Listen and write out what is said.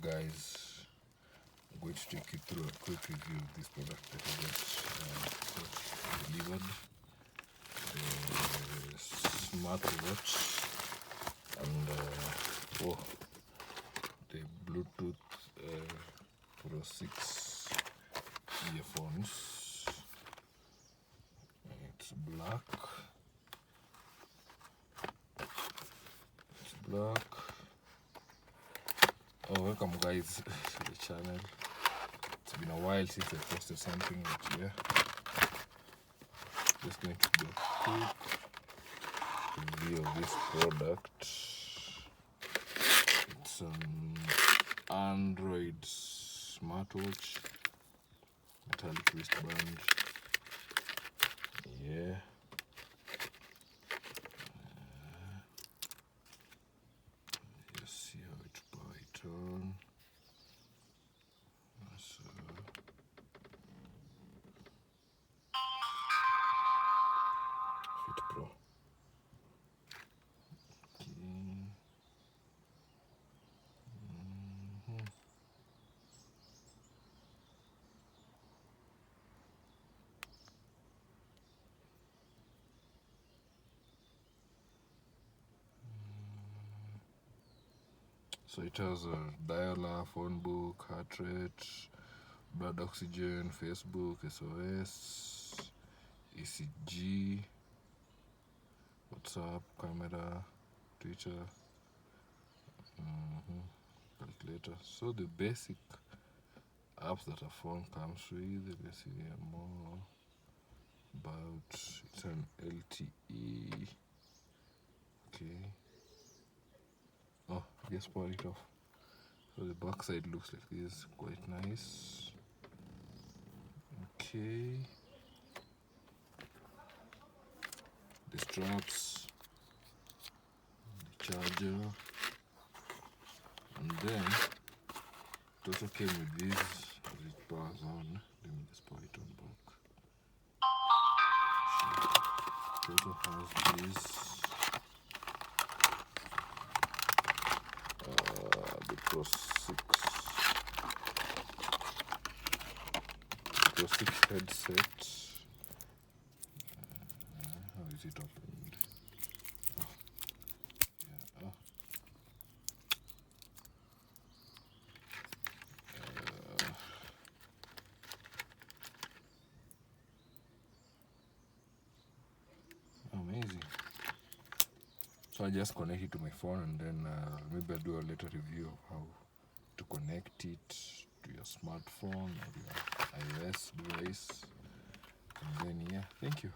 guys, I'm going to take you through a quick review of this product that I just delivered. The smartwatch and the Bluetooth Pro 6 earphones. It's black. Oh, welcome guys to the channel. It's been a while since I posted something, but yeah, just going to do a quick review of this product. It's an Android smartwatch, metallic wristband. Yeah. See how it's Python. So FitPro. Okay. So it has a dialer, phone book, heart rate, blood oxygen, Facebook, SOS, ECG, WhatsApp, camera, Twitter, calculator. So the basic apps that a phone comes with. Let's see more about. It's an LTE. Okay. Oh, I just pulled it off. So the back side looks like this, quite nice. Okay. The straps, the charger, and then it also came with this as it powers on. Let me just power it on back. It also has this the Pro 6 headset. How is it opened? Oh, yeah. Amazing. So I just connect it to my phone, and then maybe I'll do a later review of how to connect it to your smartphone or your iOS device. And then yeah, thank you.